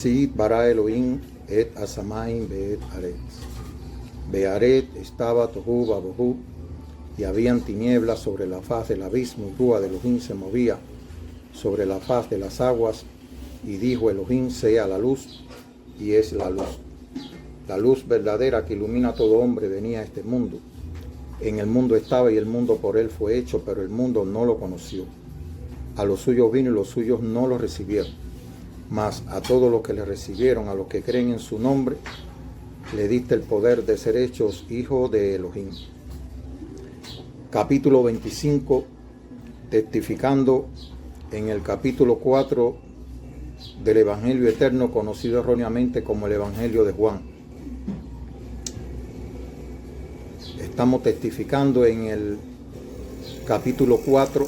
Sid bara Elohim et asamayim beet aretz. Bearet estaba tohu babohu, y habían tinieblas sobre la faz del abismo, y Rúa de Elohim se movía sobre la faz de las aguas, y dijo Elohim, sea la luz, y es la luz. La luz verdadera que ilumina a todo hombre venía a este mundo. En el mundo estaba y el mundo por él fue hecho, pero el mundo no lo conoció. A los suyos vino y los suyos no lo recibieron. Mas a todos los que le recibieron, a los que creen en su nombre, le diste el poder de ser hechos hijos de Elohim. Capítulo 25, testificando en el capítulo 4 del Evangelio Eterno, conocido erróneamente como el Evangelio de Juan. Estamos testificando en el capítulo 4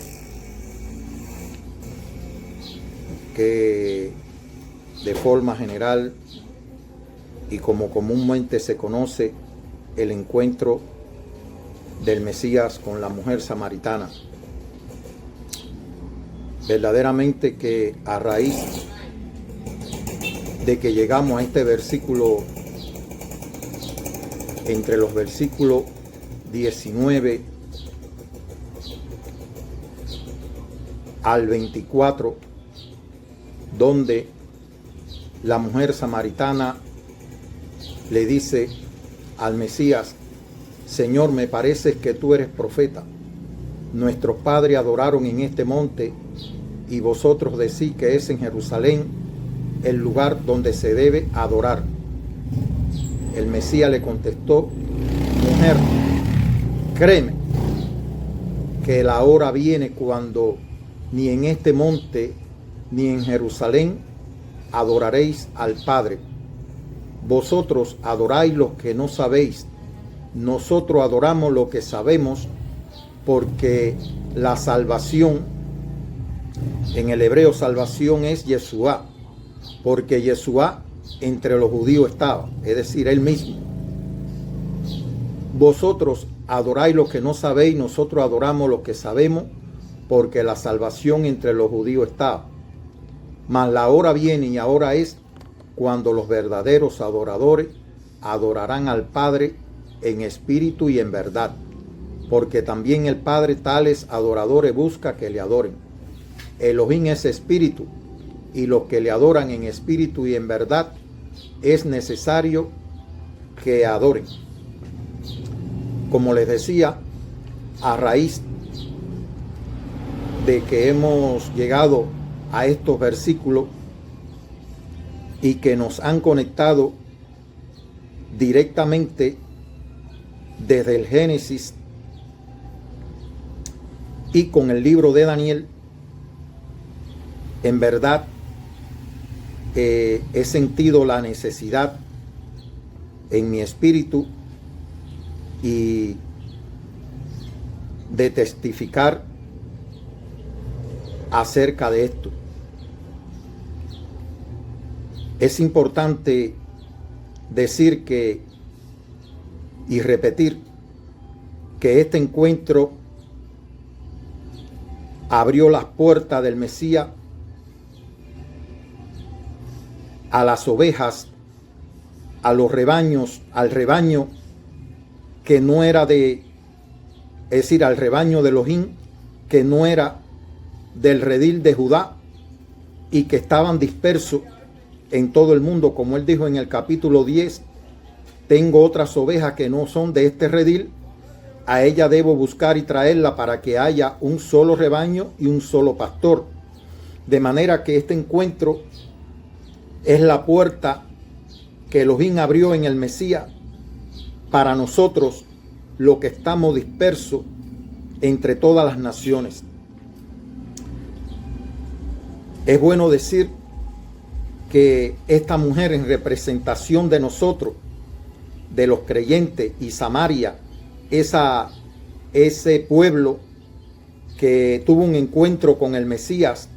que de forma general y como comúnmente se conoce, el encuentro del Mesías con la mujer samaritana. Verdaderamente que a raíz de que llegamos a este versículo, entre los versículos 19 al 24, donde la mujer samaritana le dice al Mesías: Señor, me parece que tú eres profeta. Nuestros padres adoraron en este monte, y vosotros decís que es en Jerusalén el lugar donde se debe adorar. El Mesías le contestó: mujer, créeme que la hora viene cuando ni en este monte ni en Jerusalén adoraréis al Padre. Vosotros adoráis lo que no sabéis. Nosotros adoramos lo que sabemos, porque la salvación, en el hebreo salvación es Yeshua, porque Yeshua entre los judíos estaba, es decir, él mismo. Vosotros adoráis lo que no sabéis, nosotros adoramos lo que sabemos, porque la salvación entre los judíos estaba. Mas la hora viene, y ahora es, cuando los verdaderos adoradores adorarán al Padre en espíritu y en verdad, porque también el Padre tales adoradores busca que le adoren. Elohim es espíritu, y los que le adoran en espíritu y en verdad es necesario que adoren. Como les decía, a raíz de que hemos llegado a estos versículos y que nos han conectado directamente desde el Génesis y con el libro de Daniel, en verdad he sentido la necesidad en mi espíritu y de testificar acerca de esto. Es importante decir que y repetir que este encuentro abrió las puertas del Mesías a las ovejas, a los rebaños, al rebaño que no era es decir, al rebaño de Elohim, que no era del redil de Judá y que estaban dispersos en todo el mundo. Como él dijo en el capítulo 10, tengo otras ovejas que no son de este redil, a ella debo buscar y traerla para que haya un solo rebaño y un solo pastor. De manera que este encuentro es la puerta que Elohim abrió en el Mesías para nosotros, los que estamos dispersos entre todas las naciones. Es bueno decir que esta mujer, en representación de nosotros, de los creyentes, y Samaria, ese pueblo que tuvo un encuentro con el Mesías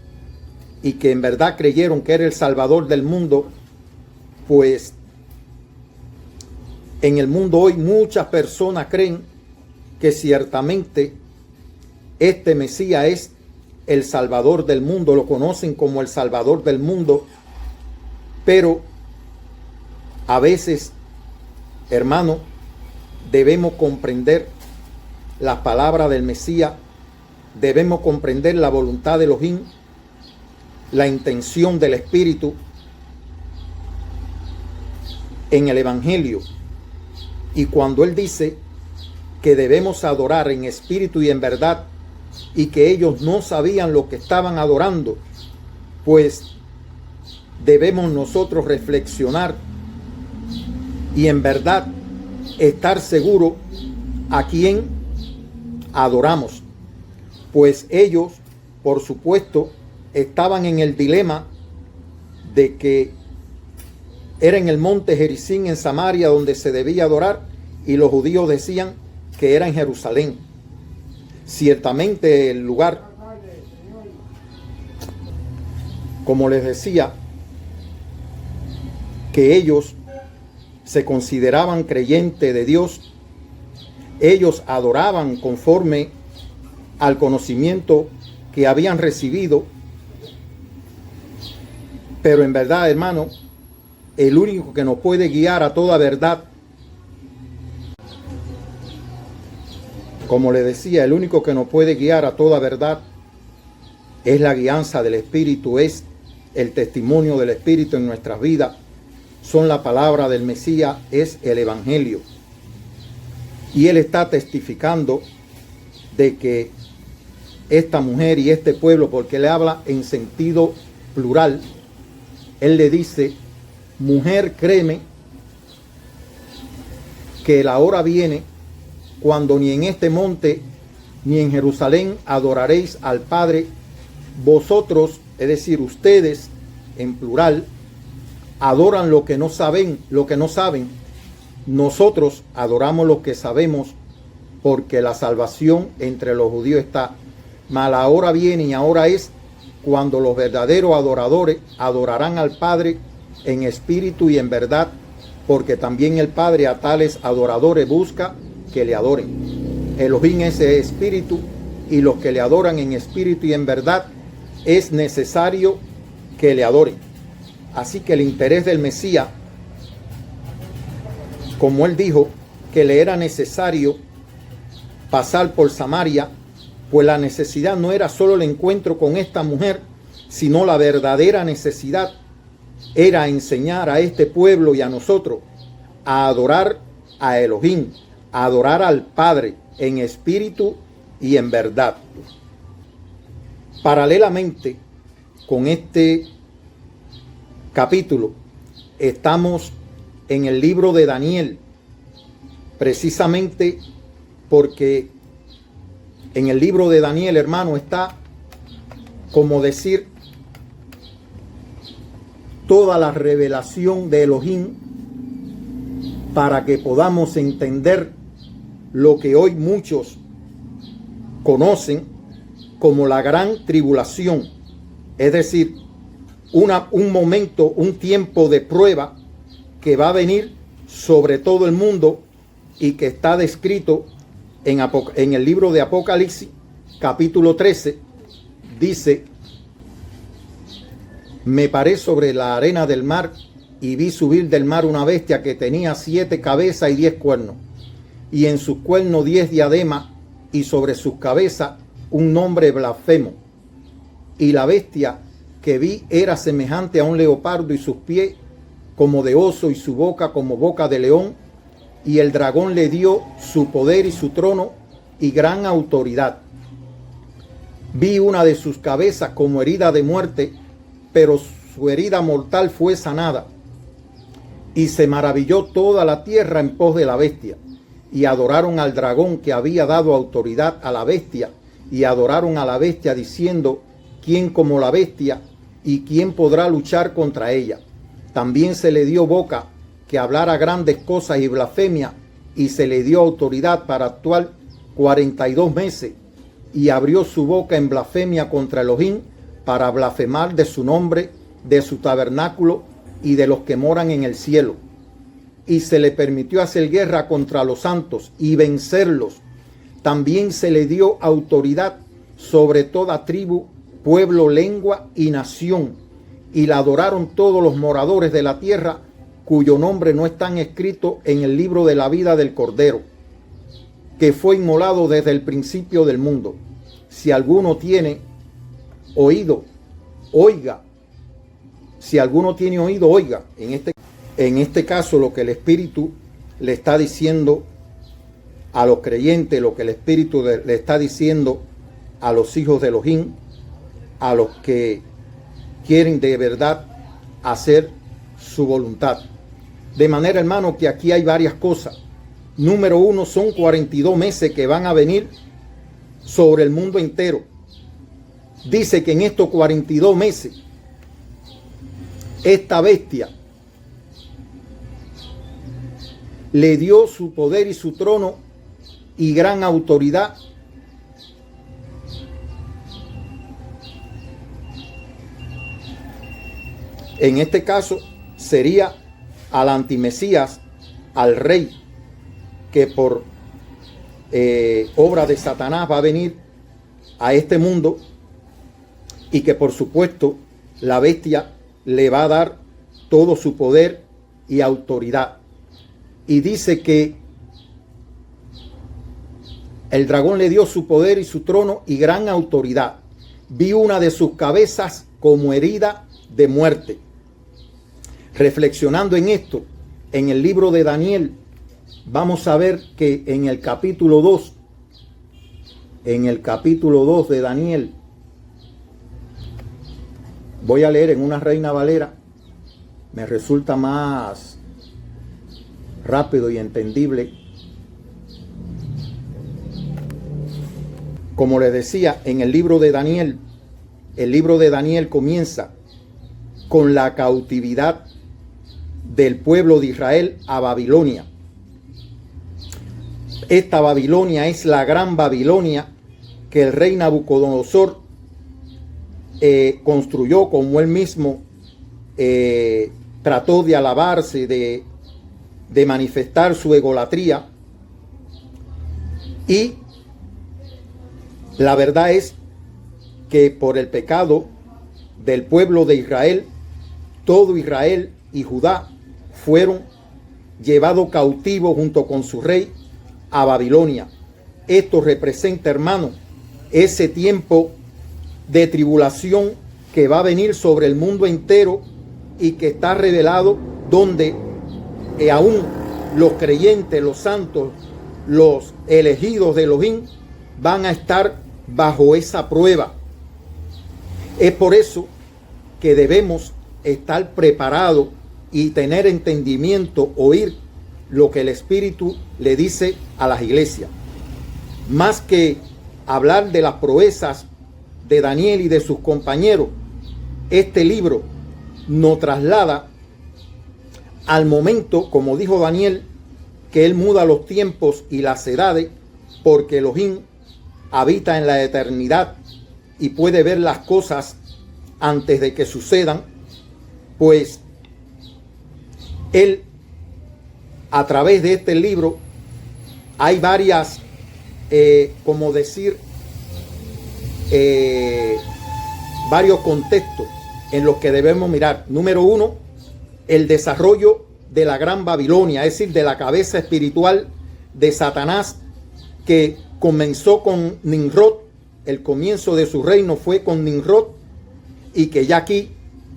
y que en verdad creyeron que era el Salvador del mundo, pues en el mundo hoy muchas personas creen que ciertamente este Mesías es el Salvador del mundo, lo conocen como el Salvador del mundo, Pero a veces, hermano, debemos comprender las palabras del Mesías, debemos comprender la voluntad de Elohim, la intención del Espíritu en el Evangelio. Y cuando Él dice que debemos adorar en espíritu y en verdad, y que ellos no sabían lo que estaban adorando, pues debemos nosotros reflexionar y en verdad estar seguros a quién adoramos. Pues ellos, por supuesto, estaban en el dilema de que era en el monte Gerizim en Samaria donde se debía adorar, y los judíos decían que era en Jerusalén. Ciertamente el lugar, como les decía, que ellos se consideraban creyentes de Dios, ellos adoraban conforme al conocimiento que habían recibido, pero en verdad, hermano, el único que nos puede guiar a toda verdad, como le decía, el único que nos puede guiar a toda verdad es la guianza del Espíritu, es el testimonio del Espíritu en nuestras vidas, son la palabra del Mesías, es el Evangelio. Y Él está testificando de que esta mujer y este pueblo, porque Él habla en sentido plural, Él le dice: mujer, créeme que la hora viene cuando ni en este monte ni en Jerusalén adoraréis al Padre. Vosotros, es decir, ustedes en plural, adoran lo que no saben, Nosotros adoramos lo que sabemos, porque la salvación entre los judíos está. Mas la hora viene y ahora es cuando los verdaderos adoradores adorarán al Padre en espíritu y en verdad, porque también el Padre a tales adoradores busca que le adoren. Elohim es espíritu, y los que le adoran en espíritu y en verdad es necesario que le adoren. Así que el interés del Mesías, como Él dijo que le era necesario pasar por Samaria, pues la necesidad no era solo el encuentro con esta mujer, sino la verdadera necesidad era enseñar a este pueblo y a nosotros a adorar a Elohim, a adorar al Padre en espíritu y en verdad. Paralelamente con este capítulo, estamos en el libro de Daniel, precisamente porque en el libro de Daniel, hermano, está, como decir, toda la revelación de Elohim para que podamos entender lo que hoy muchos conocen como la gran tribulación, es decir, un momento, un tiempo de prueba que va a venir sobre todo el mundo y que está descrito en el libro de Apocalipsis, capítulo 13, dice: me paré sobre la arena del mar y vi subir del mar una bestia que tenía 7 cabezas y 10 cuernos, y en sus cuernos 10 diademas, y sobre sus cabezas un nombre blasfemo. Y la bestia que vi era semejante a un leopardo, y sus pies como de oso, y su boca como boca de león. Y el dragón le dio su poder y su trono y gran autoridad. Vi una de sus cabezas como herida de muerte, pero su herida mortal fue sanada. Y se maravilló toda la tierra en pos de la bestia, y adoraron al dragón que había dado autoridad a la bestia, y adoraron a la bestia diciendo: ¿quién como la bestia? ¿Y quién podrá luchar contra ella? También se le dio boca que hablara grandes cosas y blasfemia, y se le dio autoridad para actuar 42 meses, y abrió su boca en blasfemia contra Elohim, para blasfemar de su nombre, de su tabernáculo y de los que moran en el cielo. Y se le permitió hacer guerra contra los santos y vencerlos. También se le dio autoridad sobre toda tribu, pueblo, lengua y nación. y la adoraron todos los moradores de la tierra, cuyo nombre no están escritos en el libro de la vida del Cordero, que fue inmolado desde el principio del mundo. Si alguno tiene oído, oiga. Si alguno tiene oído, oiga. En este caso, lo que el Espíritu le está diciendo a los creyentes, lo que el Espíritu le está diciendo a los hijos de Elohim, a los que quieren de verdad hacer su voluntad. De manera, hermano, que aquí hay varias cosas. Número uno, son 42 meses que van a venir sobre el mundo entero. Dice que en estos 42 meses, esta bestia le dio su poder y su trono y gran autoridad en este caso sería al antimesías, al rey que por obra de Satanás va a venir a este mundo, y que por supuesto la bestia le va a dar todo su poder y autoridad. Y dice que el dragón le dio su poder y su trono y gran autoridad. Vi una de sus cabezas como herida de muerte. Reflexionando en esto, en el libro de Daniel, vamos a ver que en el capítulo 2, de Daniel, voy a leer en una Reina Valera, me resulta más rápido y entendible. Como les decía, en el libro de Daniel comienza con la cautividad del pueblo de Israel a Babilonia. Esta Babilonia es la gran Babilonia que el rey Nabucodonosor construyó, como él mismo trató de alabarse, de manifestar su egolatría. Y la verdad es que por el pecado del pueblo de Israel, todo Israel y Judá fueron llevados cautivos junto con su rey a Babilonia. Esto representa, hermano, ese tiempo de tribulación que va a venir sobre el mundo entero y que está revelado, donde aún los creyentes, los santos, los elegidos de Elohim van a estar bajo esa prueba. Es por eso que debemos estar preparados y tener entendimiento, oír lo que el Espíritu le dice a las iglesias. Más que hablar de las proezas de Daniel y de sus compañeros, este libro nos traslada al momento, como dijo Daniel, que él muda los tiempos y las edades, porque Elohim habita en la eternidad y puede ver las cosas antes de que sucedan. Pues él, a través de este libro, hay varias, varios contextos en los que debemos mirar. Número uno, el desarrollo de la gran Babilonia, es decir, de la cabeza espiritual de Satanás, que comenzó con Nimrod. El comienzo de su reino fue con Nimrod, y que ya aquí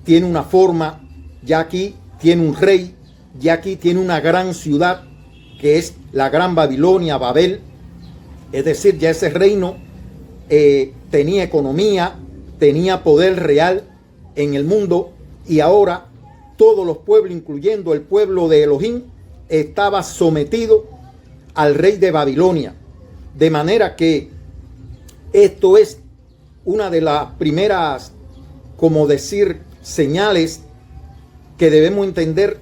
tiene una forma, ya aquí tiene un rey, ya aquí tiene una gran ciudad, que es la gran Babilonia, Babel. Es decir, ya ese reino tenía economía, tenía poder real en el mundo, y ahora todos los pueblos, incluyendo el pueblo de Elohim, estaba sometido al rey de Babilonia. De manera que esto es una de las primeras, señales que debemos entender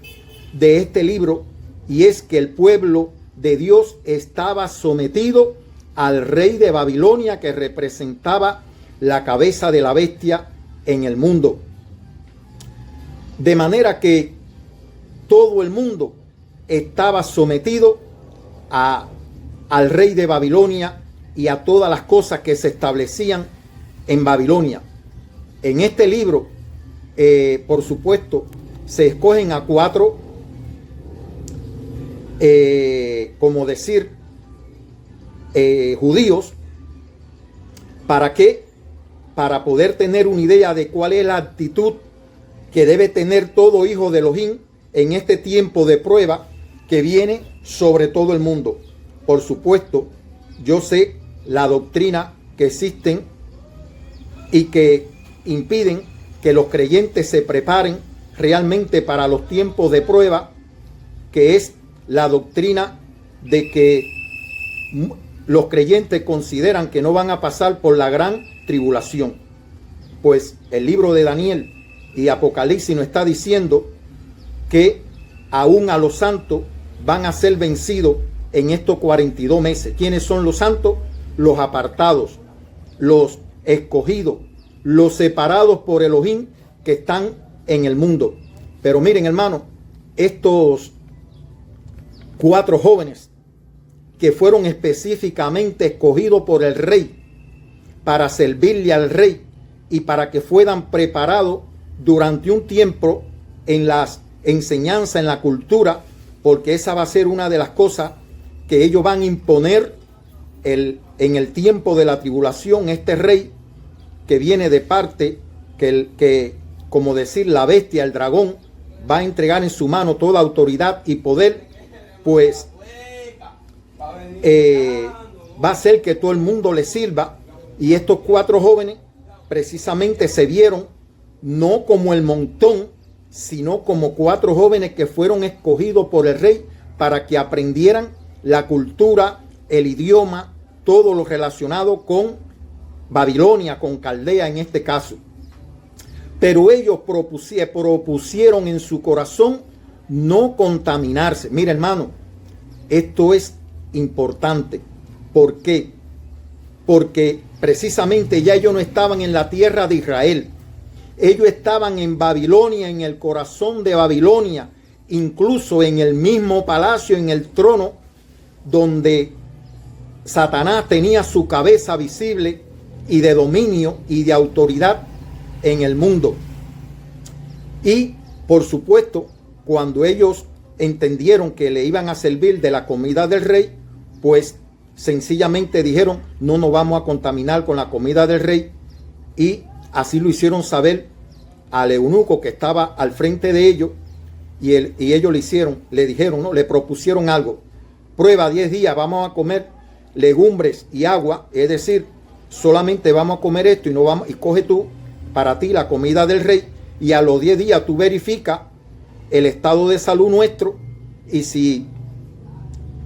de este libro, y es que el pueblo de Dios estaba sometido al rey de Babilonia, que representaba la cabeza de la bestia en el mundo. De manera que todo el mundo estaba sometido al rey de Babilonia y a todas las cosas que se establecían en Babilonia. En este libro por supuesto, se escogen a 4, como decir, judíos. ¿Para qué? Para poder tener una idea de cuál es la actitud que debe tener todo hijo de Elohim en este tiempo de prueba que viene sobre todo el mundo. Por supuesto, yo sé la doctrina que existen y que impiden que los creyentes se preparen realmente para los tiempos de prueba, que es la doctrina de que los creyentes consideran que no van a pasar por la gran tribulación. Pues el libro de Daniel y Apocalipsis nos está diciendo que aún a los santos van a ser vencidos en estos 42 meses. ¿Quiénes son los santos? Los apartados, los escogidos, los separados por Elohim que están en el mundo. Pero miren, hermano, estos 4 jóvenes que fueron específicamente escogidos por el rey para servirle al rey y para que fueran preparados durante un tiempo en las enseñanzas, en la cultura, porque esa va a ser una de las cosas que ellos van a imponer en el tiempo de la tribulación. Este rey que viene de parte, que como decir la bestia, el dragón, va a entregar en su mano toda autoridad y poder, pues va a hacer que todo el mundo le sirva. Y estos 4 jóvenes precisamente se vieron no como el montón, sino como 4 jóvenes que fueron escogidos por el rey para que aprendieran la cultura, el idioma, todo lo relacionado con Babilonia, con Caldea en este caso. Pero ellos propusieron en su corazón no contaminarse. Mira, hermano, esto es importante. ¿Por qué? Porque precisamente ya ellos no estaban en la tierra de Israel. Ellos estaban en Babilonia, en el corazón de Babilonia, incluso en el mismo palacio, en el trono, donde Satanás tenía su cabeza visible y de dominio y de autoridad en el mundo. Y, por supuesto, cuando ellos entendieron que le iban a servir de la comida del rey, pues sencillamente dijeron, no nos vamos a contaminar con la comida del rey. Y así lo hicieron saber al eunuco que estaba al frente de ellos, y ellos le dijeron, ¿no? Le propusieron algo. Prueba 10 días, vamos a comer legumbres y agua, es decir, solamente vamos a comer esto y coge tú para ti la comida del rey, y a los 10 días tú verificas el estado de salud nuestro, y si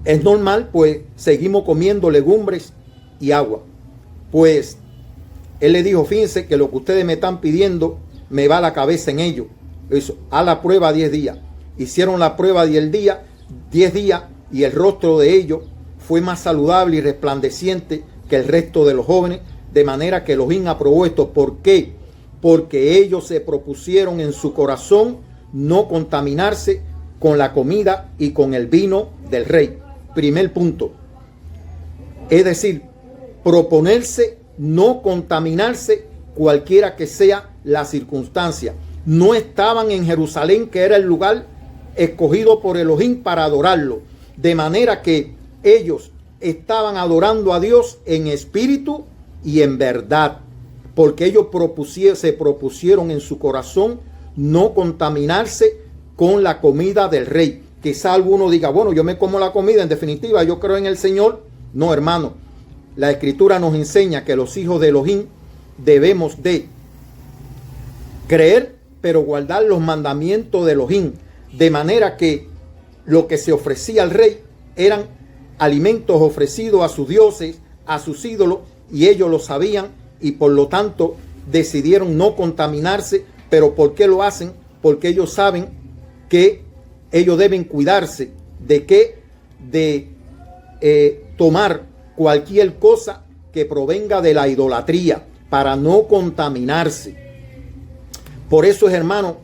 es normal, pues seguimos comiendo legumbres y agua. Pues él le dijo, fíjense que lo que ustedes me están pidiendo me va la cabeza en ello. Eso, a la prueba 10 días. Hicieron la pruba 10 días, y el rostro de ellos fue más saludable y resplandeciente que el resto de los jóvenes, de manera que Elohim aprobó esto. ¿Por qué? Porque ellos se propusieron en su corazón no contaminarse con la comida y con el vino del rey. Primer punto. Es decir, proponerse no contaminarse cualquiera que sea la circunstancia. No estaban en Jerusalén, que era el lugar escogido por Elohim para adorarlo. De manera que ellos estaban adorando a Dios en espíritu y en verdad. Porque ellos se propusieron en su corazón no contaminarse con la comida del rey. Quizá alguno diga, bueno, yo me como la comida, en definitiva, yo creo en el Señor. No, hermano. La Escritura nos enseña que los hijos de Elohim debemos de creer, pero guardar los mandamientos de Elohim. De manera que lo que se ofrecía al rey eran alimentos ofrecidos a sus dioses, a sus ídolos, y ellos lo sabían, y por lo tanto decidieron no contaminarse. Pero ¿por qué lo hacen? Porque ellos saben que ellos deben cuidarse de tomar cualquier cosa que provenga de la idolatría, para no contaminarse. Por eso es, hermano,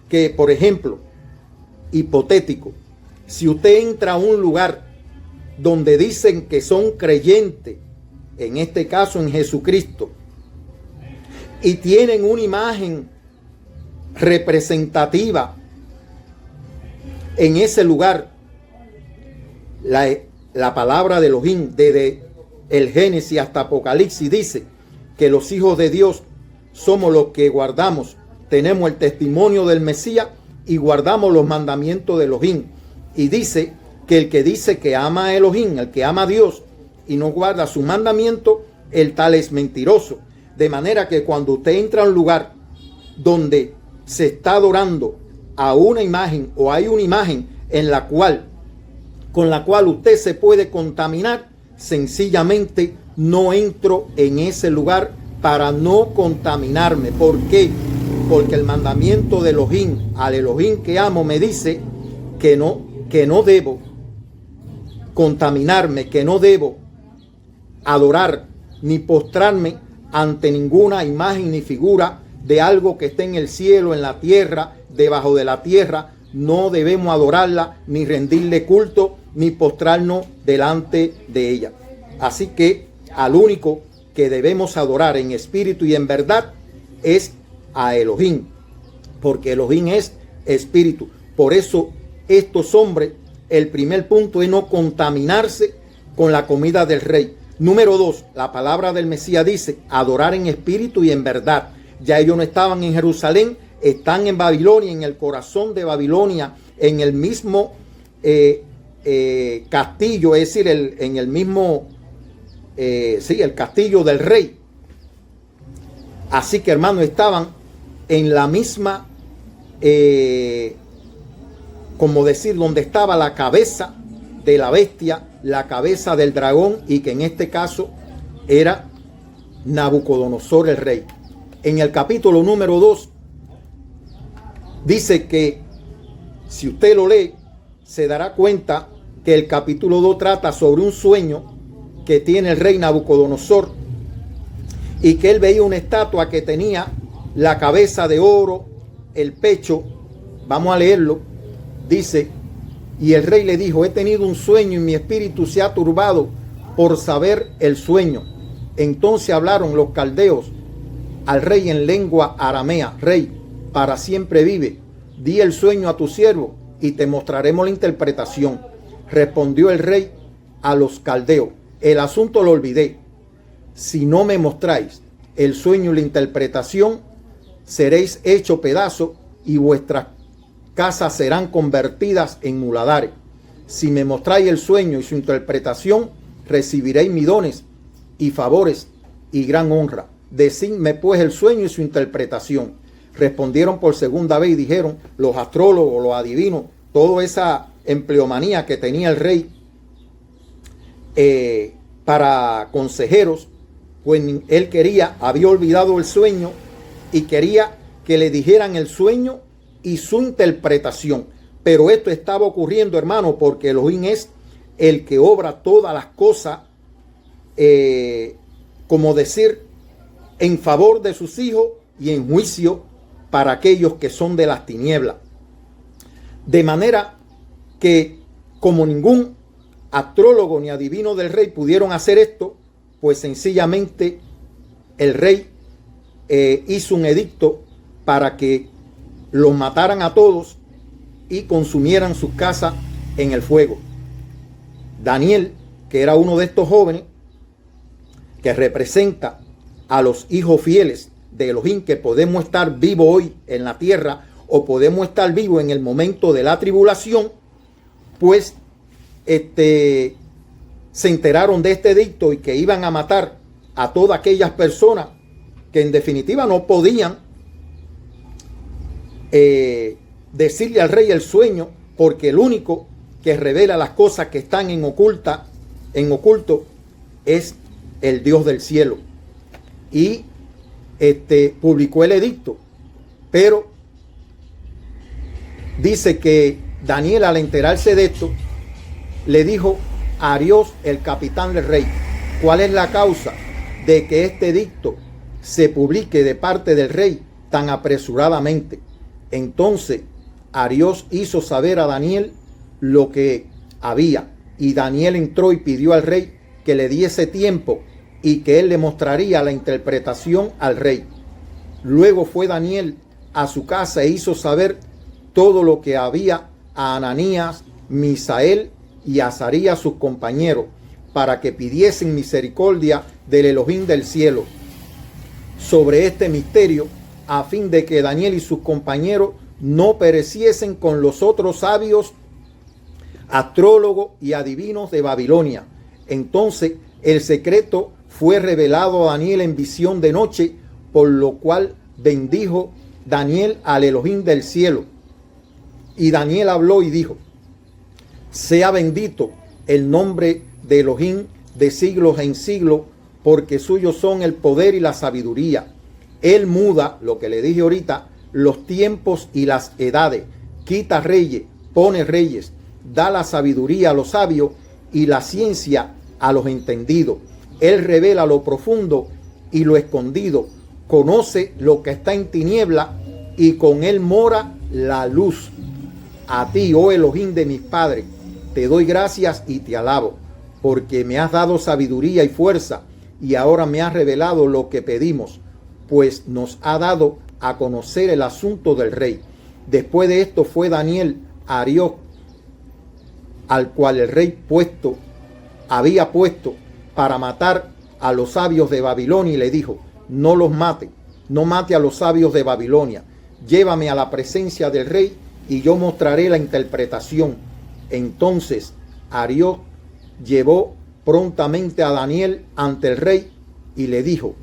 que, por ejemplo, hipotético, si usted entra a un lugar donde dicen que son creyentes, en este caso en Jesucristo, y tienen una imagen representativa en ese lugar. La palabra de Elohim, desde el Génesis hasta Apocalipsis, dice que los hijos de Dios somos los que guardamos, tenemos el testimonio del Mesías y guardamos los mandamientos de Elohim. Y dice que el que dice que ama a Elohim, el que ama a Dios y no guarda su mandamiento, el tal es mentiroso. De manera que cuando usted entra a un lugar donde se está adorando a una imagen o hay una imagen con la cual usted se puede contaminar, sencillamente no entro en ese lugar para no contaminarme. ¿Por qué? Porque el mandamiento de Elohim, al Elohim que amo, me dice que no debo contaminarme, que no debo adorar ni postrarme ante ninguna imagen ni figura de algo que esté en el cielo, en la tierra, debajo de la tierra. No debemos adorarla, ni rendirle culto, ni postrarnos delante de ella. Así que al único que debemos adorar en espíritu y en verdad es a Elohim, porque Elohim es espíritu. Por eso estos hombres, el primer punto es no contaminarse con la comida del rey. Número 2, la palabra del Mesías dice adorar en espíritu y en verdad. Ya ellos no estaban en Jerusalén, están en Babilonia, en el corazón de Babilonia, en el mismo castillo, es decir, en el mismo, el castillo del rey. Así que, hermanos, estaban en la misma, como decir, donde estaba la cabeza de la bestia, la cabeza del dragón, y que en este caso era Nabucodonosor el rey. En el capítulo número 2 dice que, si usted lo lee, se dará cuenta que el capítulo 2 trata sobre un sueño que tiene el rey Nabucodonosor, y que él veía una estatua que tenía la cabeza de oro, el pecho. Vamos a leerlo. Dice: y el rey le dijo, he tenido un sueño y mi espíritu se ha turbado por saber el sueño. Entonces hablaron los caldeos al rey en lengua aramea: rey, para siempre vive, di el sueño a tu siervo y te mostraremos la interpretación. Respondió el rey a los caldeos: el asunto lo olvidé. Si no me mostráis el sueño y la interpretación, seréis hecho pedazo y vuestras casas serán convertidas en muladares. Si me mostráis el sueño y su interpretación, recibiréis mis dones y favores y gran honra. Decidme pues el sueño y su interpretación. Respondieron por segunda vez y dijeron los astrólogos, los adivinos, toda esa empleomanía que tenía el rey para consejeros, pues él había olvidado el sueño y quería que le dijeran el sueño y su interpretación. Pero esto estaba ocurriendo, hermano, porque Elohim es el que obra todas las cosas, como decir, en favor de sus hijos y en juicio para aquellos que son de las tinieblas. De manera que, como ningún astrólogo ni adivino del rey pudieron hacer esto, pues sencillamente el rey hizo un edicto para que los mataran a todos y consumieran sus casas en el fuego. Daniel, que era uno de estos jóvenes, que representa a los hijos fieles de Elohim, que podemos estar vivos hoy en la tierra o podemos estar vivos en el momento de la tribulación, pues se enteraron de este edicto y que iban a matar a todas aquellas personas que en definitiva no podían decirle al rey el sueño, porque el único que revela las cosas que están en oculto es el Dios del cielo. Y publicó el edicto, pero dice que Daniel, al enterarse de esto, le dijo a Ariós, el capitán del rey, ¿cuál es la causa de que este edicto se publique de parte del rey tan apresuradamente? Entonces Ariós hizo saber a Daniel lo que había, y Daniel entró y pidió al rey que le diese tiempo y que él le mostraría la interpretación al rey. Luego fue Daniel a su casa e hizo saber todo lo que había a Ananías, Misael y Azarías sus compañeros, para que pidiesen misericordia del Elohim del cielo sobre este misterio, a fin de que Daniel y sus compañeros no pereciesen con los otros sabios, astrólogos y adivinos de Babilonia. Entonces el secreto fue revelado a Daniel en visión de noche, por lo cual bendijo Daniel al Elohim del cielo. Y Daniel habló y dijo: sea bendito el nombre de Elohim de siglos en siglos, porque suyos son el poder y la sabiduría. Él muda, lo que le dije ahorita, los tiempos y las edades, quita reyes, pone reyes, da la sabiduría a los sabios y la ciencia a los entendidos. Él revela lo profundo y lo escondido, conoce lo que está en tiniebla, y con él mora la luz. A ti, oh Elohim de mis padres, te doy gracias y te alabo, porque me has dado sabiduría y fuerza, y ahora me has revelado lo que pedimos, pues nos ha dado a conocer el asunto del rey. Después de esto fue Daniel a Arioc, al cual el rey había puesto para matar a los sabios de Babilonia, y le dijo: no los mate, no mate a los sabios de Babilonia, llévame a la presencia del rey y yo mostraré la interpretación. Entonces Arioc llevó prontamente a Daniel ante el rey y le dijo: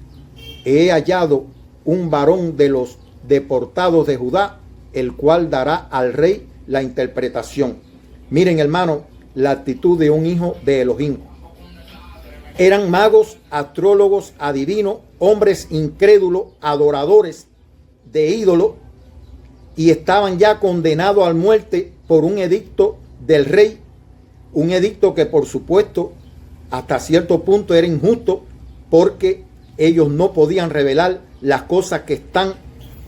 he hallado un varón de los deportados de Judá, el cual dará al rey la interpretación. Miren, hermano, la actitud de un hijo de Elohim. Eran magos, astrólogos, adivinos, hombres incrédulos, adoradores de ídolos, y estaban ya condenados a muerte por un edicto del rey, un edicto que por supuesto hasta cierto punto era injusto, porque ellos no podían revelar las cosas que están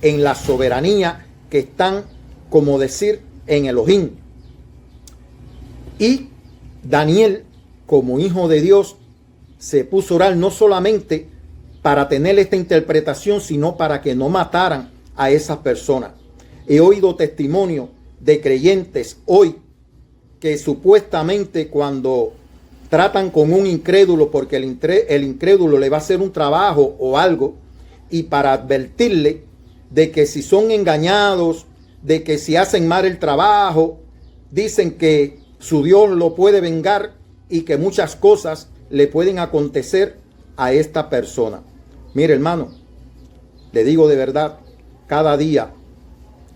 en la soberanía, que están, como decir, en Elohim. Y Daniel, como hijo de Dios, se puso a orar no solamente para tener esta interpretación, sino para que no mataran a esas personas. He oído testimonio de creyentes hoy que supuestamente cuando tratan con un incrédulo, porque el incrédulo le va a hacer un trabajo o algo, y para advertirle de que si son engañados, de que si hacen mal el trabajo, dicen que su Dios lo puede vengar y que muchas cosas le pueden acontecer a esta persona. Mire, hermano, le digo de verdad, cada día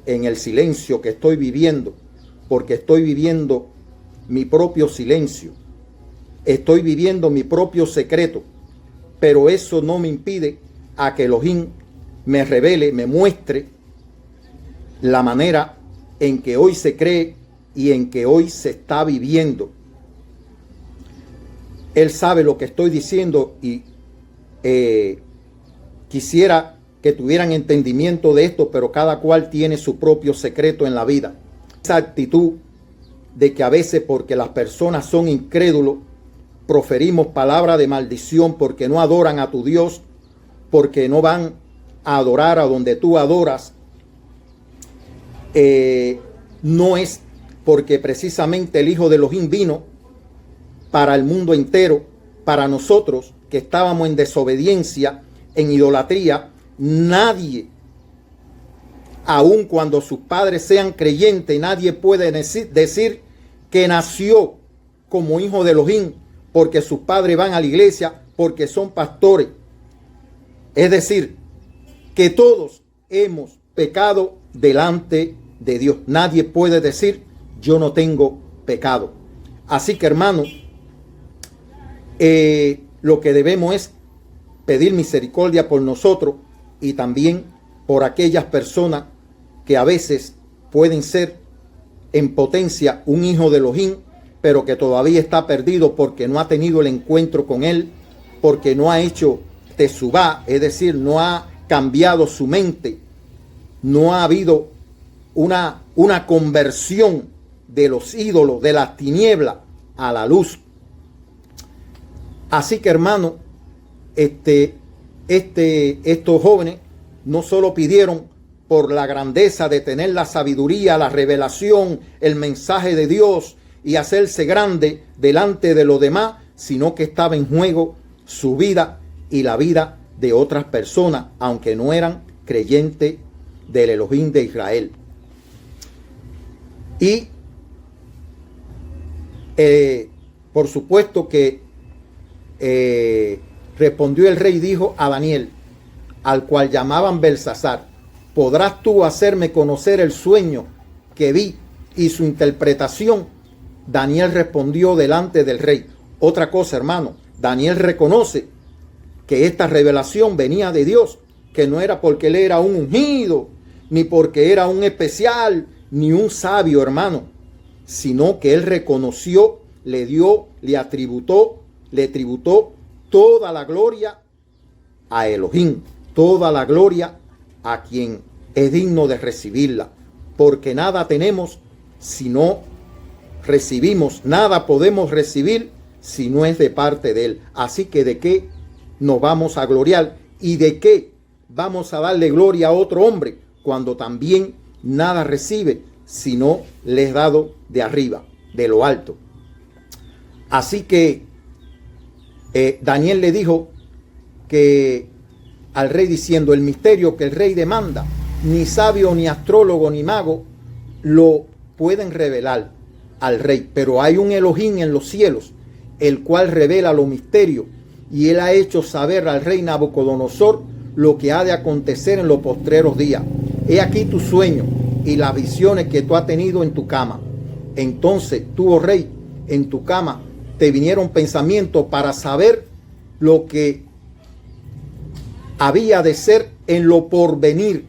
en el silencio que estoy viviendo, porque estoy viviendo mi propio silencio, estoy viviendo mi propio secreto, pero eso no me impide a que Elohim me revele, me muestre la manera en que hoy se cree y en que hoy se está viviendo. Él sabe lo que estoy diciendo y quisiera que tuvieran entendimiento de esto, pero cada cual tiene su propio secreto en la vida. Esa actitud de que a veces, porque las personas son incrédulos, proferimos palabras de maldición porque no adoran a tu Dios, porque no van a adorar a donde tú adoras, no es porque precisamente el Hijo de Elohim vino para el mundo entero, para nosotros que estábamos en desobediencia, en idolatría. Nadie, aun cuando sus padres sean creyentes, nadie puede decir que nació como hijo de Elohim porque sus padres van a la iglesia, porque son pastores. Es decir, que todos hemos pecado delante de Dios. Nadie puede decir: yo no tengo pecado. Así que, hermano, lo que debemos es pedir misericordia por nosotros y también por aquellas personas que a veces pueden ser en potencia un hijo de Elohim, pero que todavía está perdido porque no ha tenido el encuentro con él, porque no ha hecho tesubá, es decir, no ha cambiado su mente, no ha habido una conversión de los ídolos, de las tinieblas a la luz. Así que, hermano, estos jóvenes no solo pidieron por la grandeza de tener la sabiduría, la revelación, el mensaje de Dios y hacerse grande delante de los demás, sino que estaba en juego su vida y la vida de otras personas, aunque no eran creyentes del Elohim de Israel. Y por supuesto que respondió el rey y dijo a Daniel, al cual llamaban Belsasar: ¿podrás tú hacerme conocer el sueño que vi y su interpretación? Daniel respondió delante del rey. Otra cosa, hermano, Daniel reconoce que esta revelación venía de Dios, que no era porque él era un ungido, ni porque era un especial, ni un sabio, hermano, sino que él reconoció, le tributó toda la gloria a Elohim, toda la gloria a quien es digno de recibirla, porque nada tenemos si no recibimos, nada podemos recibir si no es de parte de él. Así que ¿de qué nos vamos a gloriar y de qué vamos a darle gloria a otro hombre cuando también nada recibe si no le es dado de arriba, de lo alto? Así que Daniel le dijo que al rey diciendo: el misterio que el rey demanda, ni sabio, ni astrólogo, ni mago lo pueden revelar al rey, pero hay un Elohim en los cielos, el cual revela los misterios, y él ha hecho saber al rey Nabucodonosor lo que ha de acontecer en los postreros días. He aquí tu sueño y las visiones que tú has tenido en tu cama. Entonces tú, oh rey, en tu cama te vinieron pensamientos para saber lo que había de ser en lo porvenir,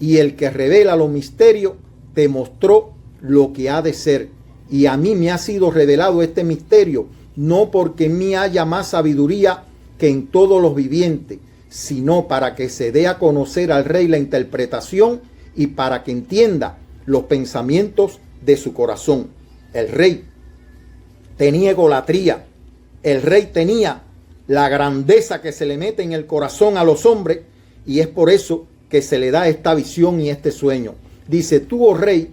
y el que revela los misterios te mostró lo que ha de ser. Y a mí me ha sido revelado este misterio, no porque en mí haya más sabiduría que en todos los vivientes, sino para que se dé a conocer al rey la interpretación y para que entienda los pensamientos de su corazón. El rey tenía egolatría, el rey tenía la grandeza que se le mete en el corazón a los hombres, y es por eso que se le da esta visión y este sueño. Dice: tú, oh rey,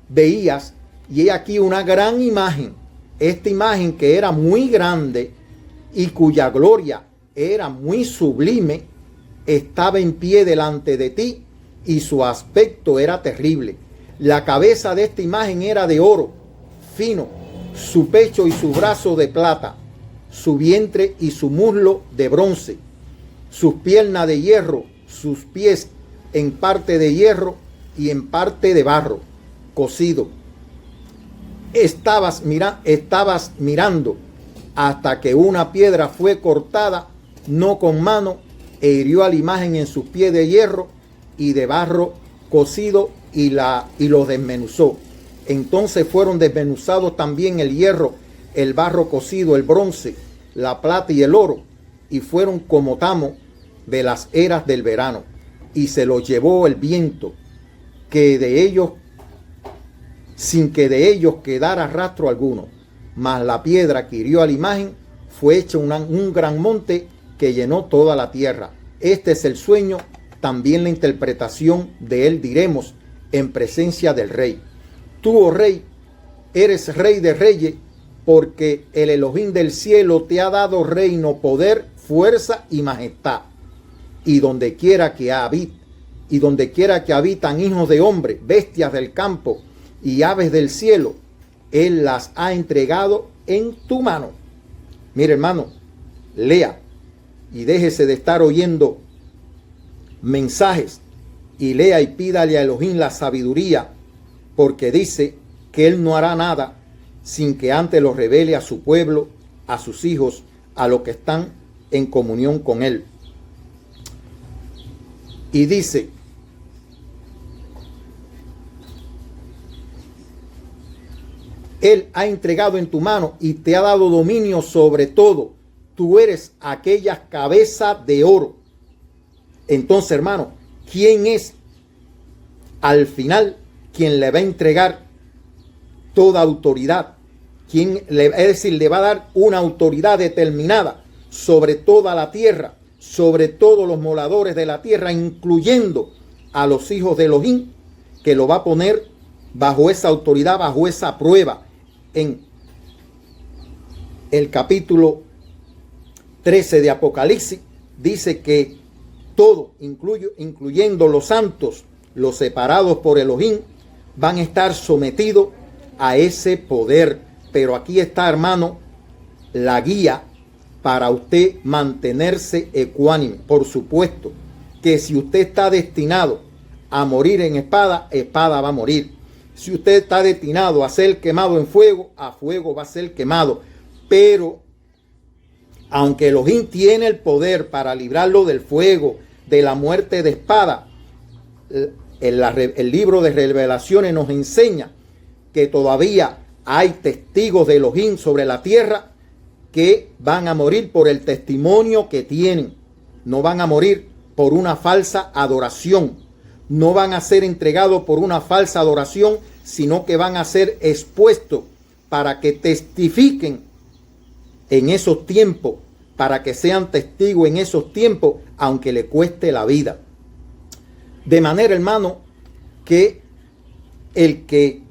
veías, y he aquí una gran imagen, esta imagen que era muy grande y cuya gloria era muy sublime, estaba en pie delante de ti, y su aspecto era terrible. La cabeza de esta imagen era de oro fino, su pecho y su brazo de plata, su vientre y su muslo de bronce, sus piernas de hierro, sus pies en parte de hierro y en parte de barro cocido. Estabas mirando hasta que una piedra fue cortada, no con mano, e hirió a la imagen en sus pies de hierro y de barro cocido, y los desmenuzó. Entonces fueron desmenuzados también el hierro, el barro cocido, el bronce, la plata y el oro, y fueron como tamo de las eras del verano, y se los llevó el viento, sin que de ellos quedara rastro alguno. Mas la piedra que hirió a la imagen fue hecha un gran monte que llenó toda la tierra. Este es el sueño, también la interpretación de él diremos en presencia del rey. Tú, oh rey, eres rey de reyes, porque el Elohim del cielo te ha dado reino, poder, fuerza y majestad. Y donde quiera que habitan hijos de hombre, bestias del campo y aves del cielo, él las ha entregado en tu mano. Mire, hermano, lea y déjese de estar oyendo mensajes, y lea y pídale a Elohim la sabiduría, porque dice que él no hará nada sin que antes lo revele a su pueblo, a sus hijos, a los que están en comunión con él. Y dice: él ha entregado en tu mano y te ha dado dominio sobre todo. Tú eres aquella cabeza de oro. Entonces, hermano, ¿quién es al final quien le va a entregar toda autoridad? Es decir, le va a dar una autoridad determinada sobre toda la tierra, sobre todos los moradores de la tierra, incluyendo a los hijos de Elohim, que lo va a poner bajo esa autoridad, bajo esa prueba. En el capítulo 13 de Apocalipsis dice que todo, incluyendo los santos, los separados por Elohim, van a estar sometidos a ese poder. Pero aquí está, hermano, la guía para usted mantenerse ecuánime. Por supuesto que si usted está destinado a morir en espada, espada va a morir. Si usted está destinado a ser quemado en fuego, a fuego va a ser quemado. Pero aunque Elohim tiene el poder para librarlo del fuego, de la muerte de espada, el libro de Revelaciones nos enseña que todavía hay testigos de Elohim sobre la tierra que van a morir por el testimonio que tienen. No van a morir por una falsa adoración. No van a ser entregados por una falsa adoración, sino que van a ser expuestos para que testifiquen en esos tiempos, para que sean testigos en esos tiempos, aunque le cueste la vida. De manera, hermano, que el que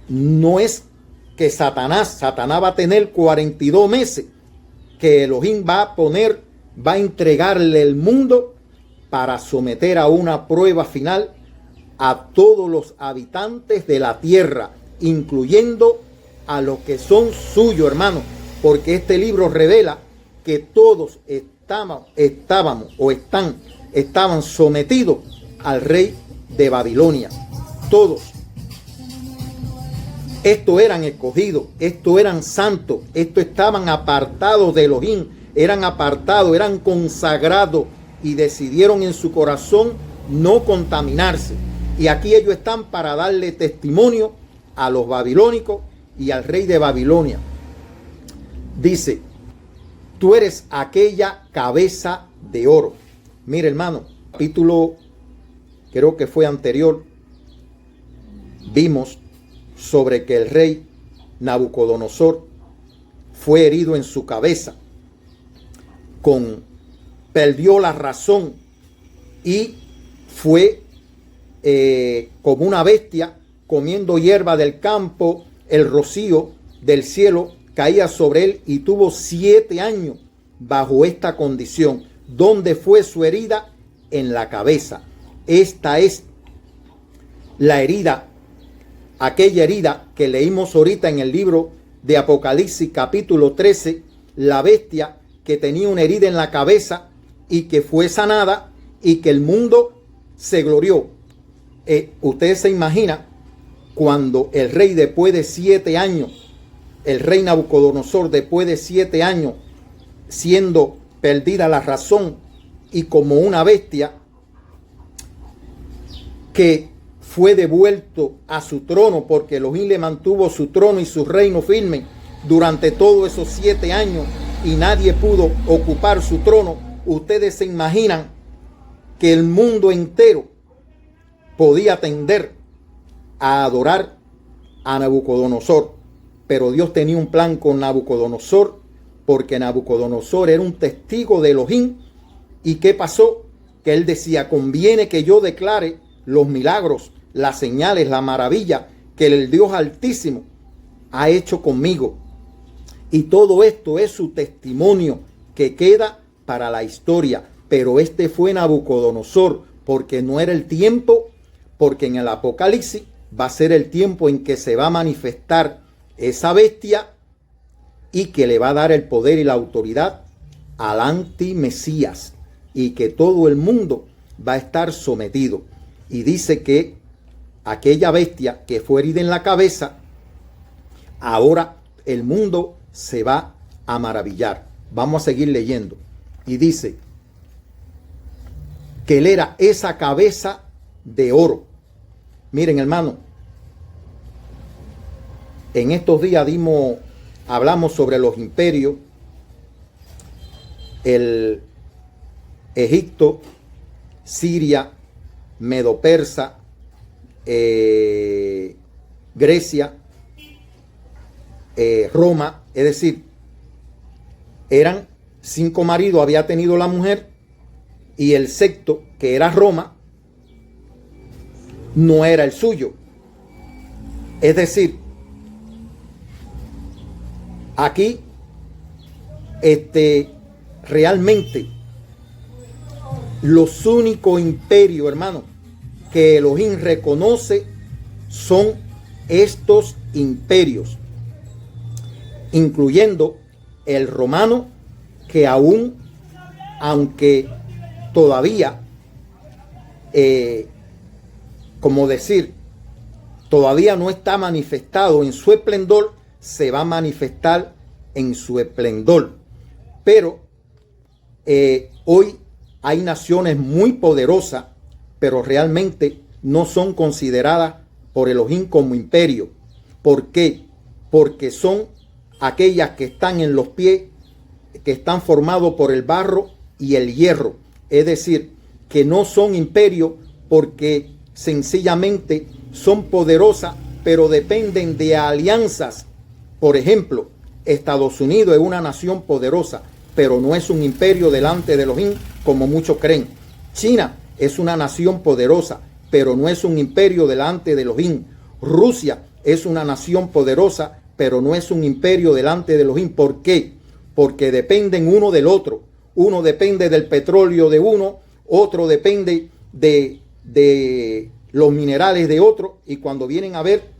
no es que Satanás va a tener 42 meses, que Elohim va a entregarle el mundo para someter a una prueba final a todos los habitantes de la tierra, incluyendo a los que son suyos, hermano, porque este libro revela que todos estaban sometidos al rey de Babilonia. Todos. Estos eran escogidos, estos eran santos, estos estaban apartados de Elohim, eran apartados, eran consagrados y decidieron en su corazón no contaminarse. Y aquí ellos están para darle testimonio a los babilónicos y al rey de Babilonia. Dice, tú eres aquella cabeza de oro. Mire, hermano, capítulo, creo que fue anterior, vimos sobre que el rey Nabucodonosor fue herido en su cabeza, perdió la razón y fue como una bestia comiendo hierba del campo. El rocío del cielo caía sobre él y tuvo 7 años bajo esta condición. ¿Dónde fue su herida? En la cabeza. Esta es la herida, aquella herida que leímos ahorita en el libro de Apocalipsis capítulo 13, la bestia que tenía una herida en la cabeza y que fue sanada y que el mundo se glorió. Ustedes se imaginan cuando el rey, después de 7 años, el rey Nabucodonosor, después de 7 años siendo perdida la razón y como una bestia, que fue devuelto a su trono, porque Elohim le mantuvo su trono y su reino firme durante todos esos 7 años y nadie pudo ocupar su trono. Ustedes se imaginan que el mundo entero podía tender a adorar a Nabucodonosor, pero Dios tenía un plan con Nabucodonosor, porque Nabucodonosor era un testigo de Elohim. ¿Y qué pasó? Que él decía, conviene que yo declare los milagros, las señales, la maravilla que el Dios Altísimo ha hecho conmigo. Y todo esto es su testimonio que queda para la historia. Pero este fue Nabucodonosor, porque no era el tiempo, porque en el Apocalipsis va a ser el tiempo en que se va a manifestar esa bestia y que le va a dar el poder y la autoridad al anti-Mesías y que todo el mundo va a estar sometido. Y dice que aquella bestia que fue herida en la cabeza, ahora el mundo se va a maravillar. Vamos a seguir leyendo. Y dice que él era esa cabeza de oro. Miren, hermano, en estos días hablamos sobre los imperios, el Egipto, Siria, Medo-Persa, Grecia, Roma. Es decir, eran 5 maridos, había tenido la mujer, y el sexto, que era Roma, no era el suyo. Es decir, aquí realmente los únicos imperios, hermano, que Elohim reconoce son estos imperios, incluyendo el romano, que aún, aunque todavía, todavía no está manifestado en su esplendor, se va a manifestar en su esplendor. Pero hoy hay naciones muy poderosas, pero realmente no son consideradas por Elohim como imperio. ¿Por qué? Porque son aquellas que están en los pies, que están formados por el barro y el hierro. Es decir, que no son imperios porque sencillamente son poderosas, pero dependen de alianzas. Por ejemplo, Estados Unidos es una nación poderosa, pero no es un imperio delante de Elohim como muchos creen. China es una nación poderosa, pero no es un imperio delante de Elohim. Rusia es una nación poderosa, pero no es un imperio delante de Elohim. ¿Por qué? Porque dependen uno del otro. Uno depende del petróleo de uno, otro depende de los minerales de otro, y cuando vienen a ver,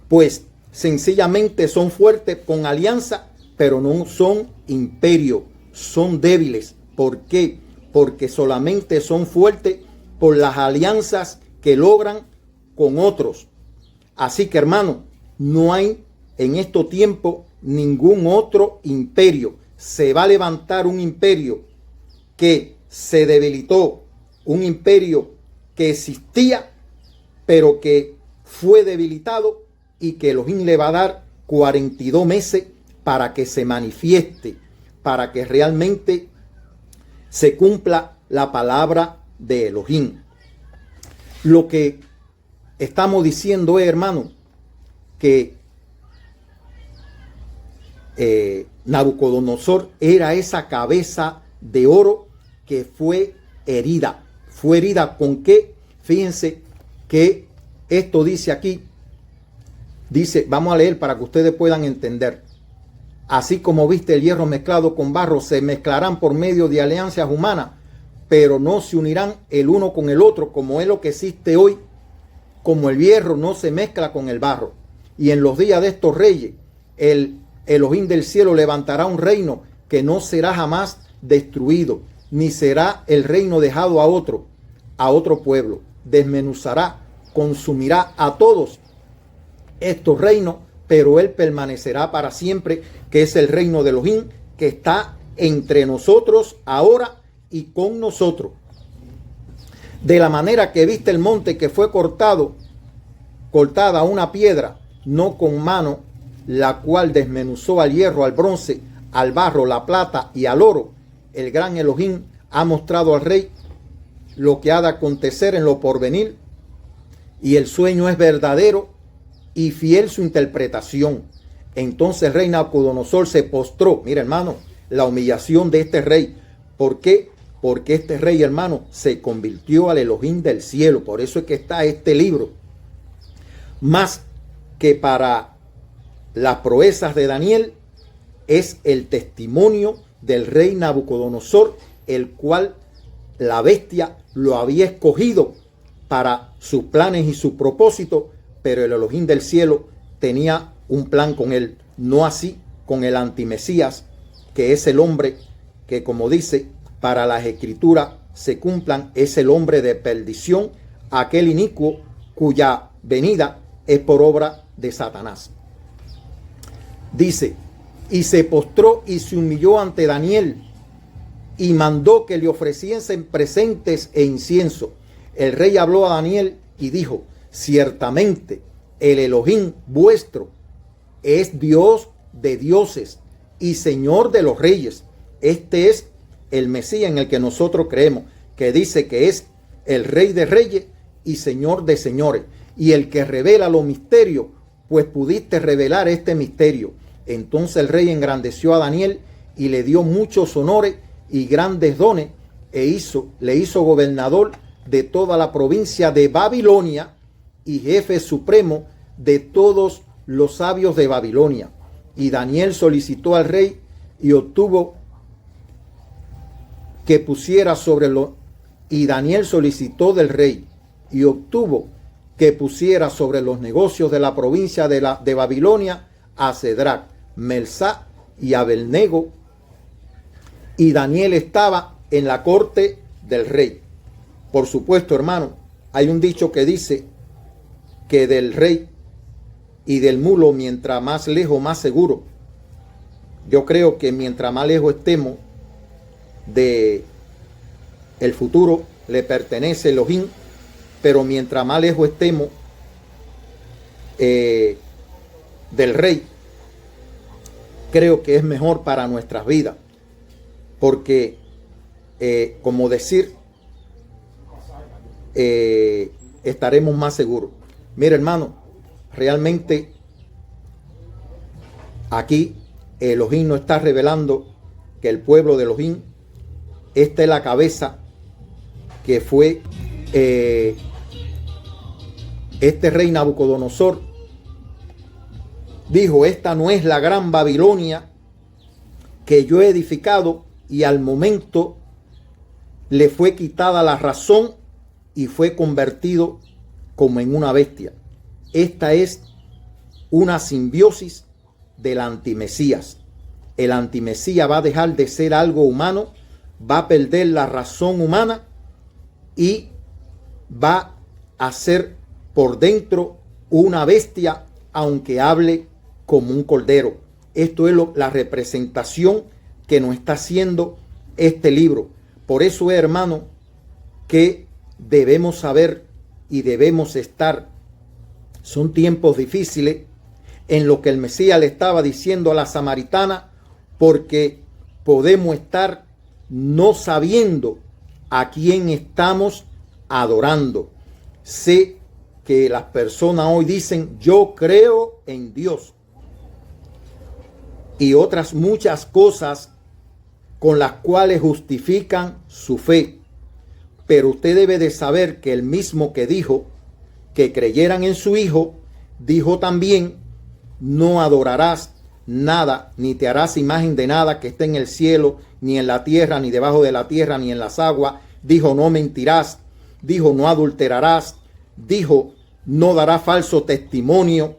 pues sencillamente son fuertes con alianza, pero no son imperio, son débiles. ¿Por qué? Porque solamente son fuertes por las alianzas que logran con otros. Así que, hermano, no hay en estos tiempos ningún otro imperio. Se va a levantar un imperio que se debilitó, un imperio que existía, pero que fue debilitado, y que Elohim le va a dar 42 meses para que se manifieste, para que realmente se cumpla la palabra de Elohim. Lo que estamos diciendo es, hermano, que Nabucodonosor era esa cabeza de oro que fue herida. ¿Fue herida con qué? Fíjense que esto dice aquí. Dice, vamos a leer para que ustedes puedan entender. Así como viste el hierro mezclado con barro, se mezclarán por medio de alianzas humanas, pero no se unirán el uno con el otro, como es lo que existe hoy, como el hierro no se mezcla con el barro. Y en los días de estos reyes, el Elohim del cielo levantará un reino que no será jamás destruido, ni será el reino dejado a otro pueblo. Desmenuzará, consumirá a todos estos reinos, pero él permanecerá para siempre, que es el reino de Elohim, que está entre nosotros ahora y con nosotros. De la manera que viste el monte que fue cortada una piedra, no con mano, la cual desmenuzó al hierro, al bronce, al barro, la plata y al oro, el gran Elohim ha mostrado al rey lo que ha de acontecer en lo porvenir, y el sueño es verdadero y fiel su interpretación. Entonces el rey Nabucodonosor se postró. Mira, hermano, la humillación de este rey. ¿Por qué? Porque este rey, hermano, se convirtió al Elohim del cielo. Por eso es que está este libro. Más que para las proezas de Daniel, es el testimonio del rey Nabucodonosor, el cual la bestia lo había escogido para sus planes y sus propósitos, pero el Elohim del cielo tenía un plan con él. No así con el antimesías, que es el hombre que, como dice, para las escrituras se cumplan, es el hombre de perdición, aquel inicuo cuya venida es por obra de Satanás. Dice, y se postró y se humilló ante Daniel, y mandó que le ofreciesen presentes e incienso. El rey habló a Daniel y dijo, ciertamente el Elohim vuestro es Dios de dioses y Señor de los reyes. Este es el Mesías en el que nosotros creemos, que dice que es el Rey de reyes y Señor de señores, y el que revela los misterios, pues pudiste revelar este misterio. Entonces el rey engrandeció a Daniel y le dio muchos honores y grandes dones, e le hizo gobernador de toda la provincia de Babilonia y jefe supremo de todos los sabios de Babilonia. Y Daniel solicitó al rey y obtuvo que pusiera sobre los... Y Daniel solicitó del rey y obtuvo que pusiera sobre los negocios de la provincia de Babilonia a Cedrac, Melsac y Abednego. Y Daniel estaba en la corte del rey. Por supuesto, hermano, hay un dicho que dice que del rey y del mulo, mientras más lejos, más seguro. Yo creo que mientras más lejos estemos de el futuro, le pertenece Elohim, pero mientras más lejos estemos del rey, creo que es mejor para nuestras vidas, porque como decir, estaremos más seguros. Mira, hermano, realmente aquí Elohim nos está revelando que el pueblo de Elohim, esta es la cabeza que fue este rey Nabucodonosor. Dijo: esta no es la gran Babilonia que yo he edificado, y al momento le fue quitada la razón y fue convertido como en una bestia. Esta es una simbiosis del antimesías. El antimesías va a dejar de ser algo humano, va a perder la razón humana y va a ser por dentro una bestia, aunque hable como un cordero. Esto es la representación que nos está haciendo este libro. Por eso, hermano, que debemos saber y debemos estar. Son tiempos difíciles en lo que el Mesías le estaba diciendo a la samaritana, porque podemos estar no sabiendo a quién estamos adorando. Sé que las personas hoy dicen: yo creo en Dios, y otras muchas cosas con las cuales justifican su fe. Pero usted debe de saber que el mismo que dijo que creyeran en su Hijo, dijo también: no adorarás nada, ni te harás imagen de nada que esté en el cielo, ni en la tierra, ni debajo de la tierra, ni en las aguas. Dijo: no mentirás. Dijo: no adulterarás. Dijo: no darás falso testimonio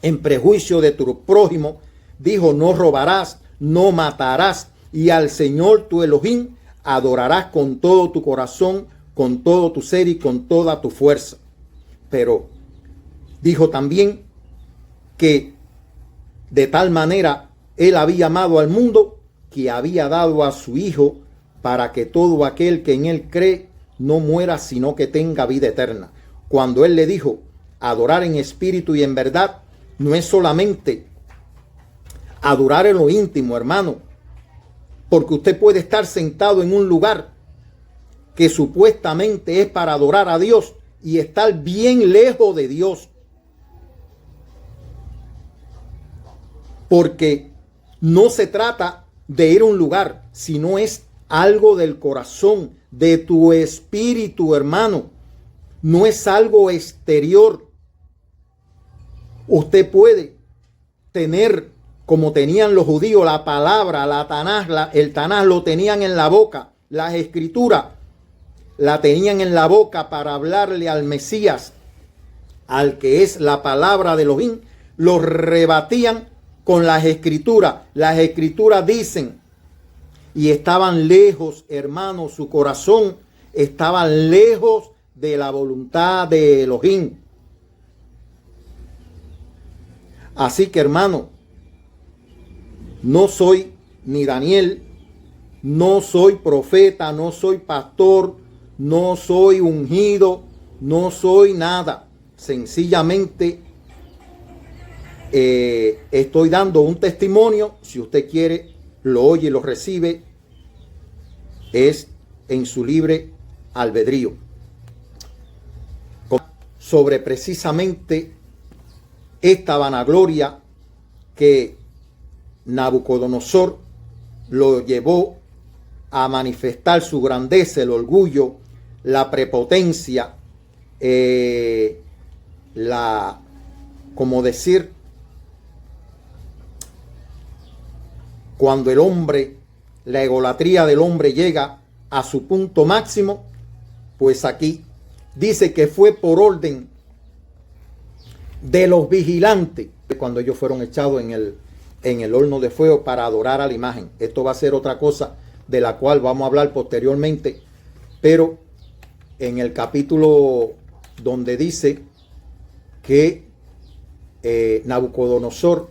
en prejuicio de tu prójimo. Dijo: no robarás, no matarás, y al Señor tu Elohim adorarás con todo tu corazón, con todo tu ser y con toda tu fuerza. Pero dijo también que de tal manera Él había amado al mundo, que había dado a su Hijo, para que todo aquel que en Él cree no muera, sino que tenga vida eterna. Cuando Él le dijo adorar en espíritu y en verdad, no es solamente adorar en lo íntimo, hermano, porque usted puede estar sentado en un lugar que supuestamente es para adorar a Dios y estar bien lejos de Dios, porque no se trata de ir a un lugar, sino es algo del corazón, de tu espíritu, hermano. No es algo exterior. Usted puede tener, como tenían los judíos, la palabra, la Tanaj, el Tanaj lo tenían en la boca, las escrituras la tenían en la boca para hablarle al Mesías, al que es la palabra de Elohim. Lo rebatían con las escrituras. Las escrituras dicen, y estaban lejos, hermanos, su corazón estaba lejos de la voluntad de Elohim. Así que, hermano, no soy ni Daniel, no soy profeta, no soy pastor, no soy ungido, no soy nada. Sencillamente estoy dando un testimonio. Si usted quiere, lo oye y lo recibe. Es en su libre albedrío. Sobre precisamente esta vanagloria que Nabucodonosor lo llevó a manifestar su grandeza, el orgullo, la prepotencia, como decir, cuando el hombre, la egolatría del hombre llega a su punto máximo, pues aquí dice que fue por orden de los vigilantes cuando ellos fueron echados en el horno de fuego para adorar a la imagen. Esto va a ser otra cosa de la cual vamos a hablar posteriormente, pero en el capítulo donde dice que Nabucodonosor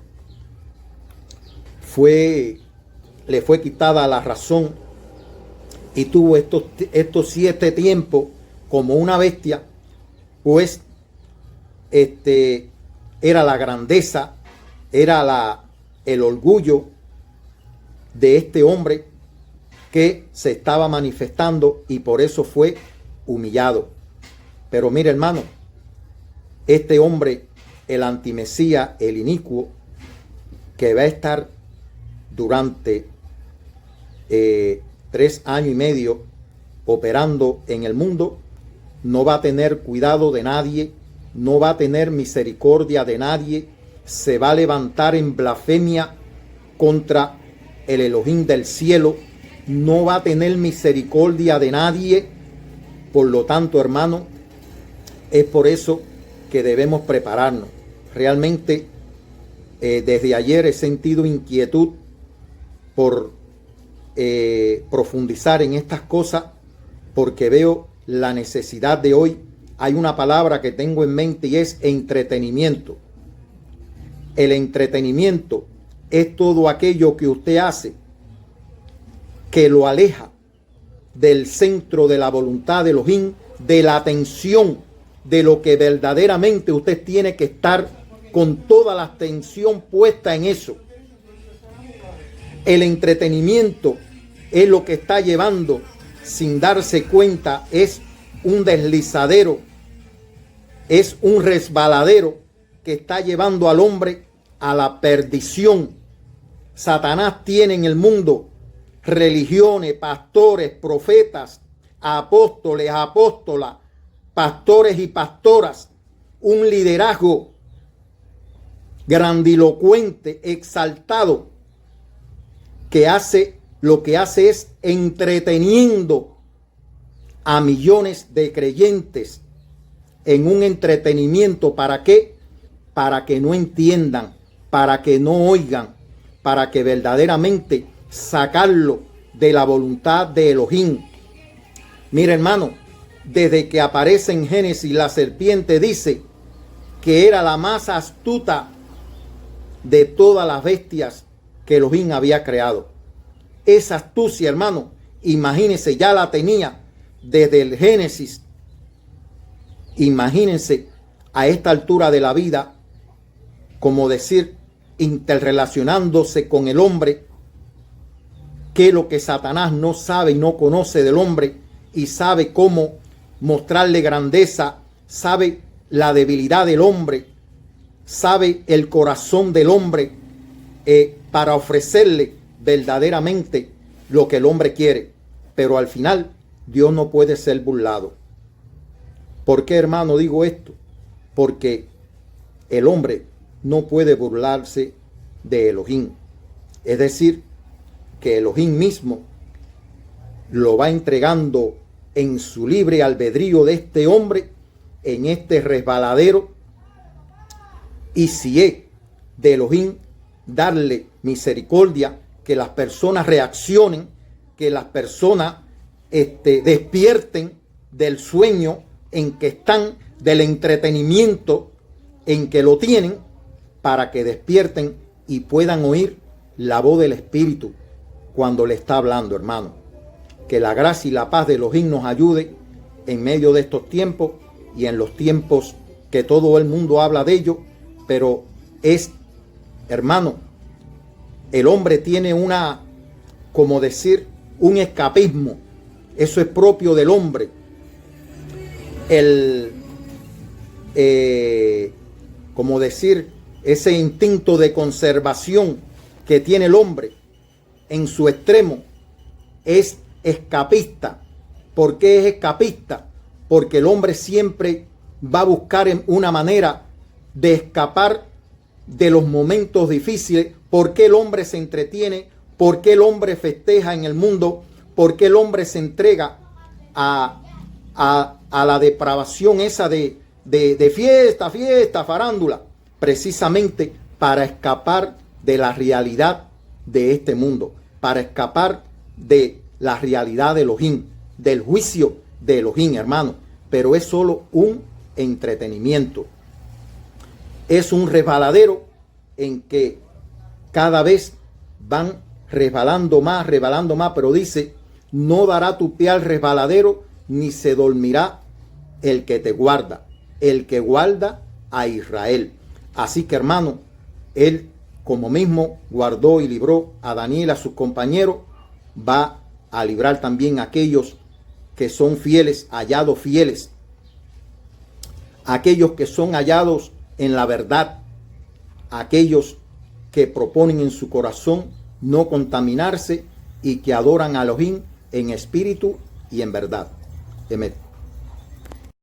le fue quitada la razón y tuvo estos 7 tiempos como una bestia, pues era la grandeza, era el orgullo de este hombre que se estaba manifestando y por eso fue humillado. Pero mire, hermano, este hombre, el antimesías, el inicuo, que va a estar durante 3 años y medio operando en el mundo, no va a tener cuidado de nadie, no va a tener misericordia de nadie, se va a levantar en blasfemia contra el Elohim del cielo, no va a tener misericordia de nadie. Por lo tanto, hermano, es por eso que debemos prepararnos. Realmente, desde ayer he sentido inquietud por profundizar en estas cosas, porque veo la necesidad de hoy. Hay una palabra que tengo en mente y es entretenimiento. El entretenimiento es todo aquello que usted hace que lo aleja del centro de la voluntad de Elohim, de la atención de lo que verdaderamente usted tiene que estar con toda la atención puesta en eso. El entretenimiento es lo que está llevando, sin darse cuenta, es un deslizadero, es un resbaladero que está llevando al hombre a la perdición. Satanás tiene en el mundo religiones, pastores, profetas, apóstoles, apóstolas, pastores y pastoras, un liderazgo grandilocuente, exaltado, que lo que hace es entreteniendo a millones de creyentes en un entretenimiento. ¿Para qué? Para que no entiendan, para que no oigan, para que verdaderamente sacarlo de la voluntad de Elohim. Mira, hermano, desde que aparece en Génesis la serpiente, dice que era la más astuta de todas las bestias que Elohim había creado. Esa astucia, hermano, imagínense, ya la tenía desde el Génesis. Imagínense a esta altura de la vida, como decir, interrelacionándose con el hombre, que lo que Satanás no sabe y no conoce del hombre, y sabe cómo mostrarle grandeza, sabe la debilidad del hombre, sabe el corazón del hombre, para ofrecerle verdaderamente lo que el hombre quiere. Pero al final Dios no puede ser burlado. ¿Por qué, hermano, digo esto? Porque el hombre no puede burlarse de Elohim. Es decir, que Elohim mismo lo va entregando en su libre albedrío de este hombre, en este resbaladero. Y si es de Elohim darle misericordia, que las personas reaccionen, que las personas despierten del sueño en que están, del entretenimiento en que lo tienen, para que despierten y puedan oír la voz del Espíritu cuando le está hablando, hermano. Que la gracia y la paz de Elohim nos ayude en medio de estos tiempos y en los tiempos que todo el mundo habla de ello, pero es, hermano, el hombre tiene como decir, un escapismo. Eso es propio del hombre. Como decir, ese instinto de conservación que tiene el hombre en su extremo es escapista, ¿Por qué es escapista? Porque el hombre siempre va a buscar una manera de escapar de los momentos difíciles. ¿Por qué el hombre se entretiene? ¿Por qué el hombre festeja en el mundo? ¿Por qué el hombre se entrega a la depravación esa de fiesta, farándula? Precisamente para escapar de la realidad de este mundo, para escapar de la realidad de Elohim, del juicio de Elohim, hermano. Pero es solo un entretenimiento. Es un resbaladero en que cada vez van resbalando más, pero dice, no dará tu pie al resbaladero, ni se dormirá el que te guarda, el que guarda a Israel. Así que, hermano, él, como mismo guardó y libró a Daniel, a sus compañeros, va a librar también a aquellos que son fieles, hallados fieles, aquellos que son hallados en la verdad, aquellos que proponen en su corazón no contaminarse y que adoran a Elohim en espíritu y en verdad. Amén.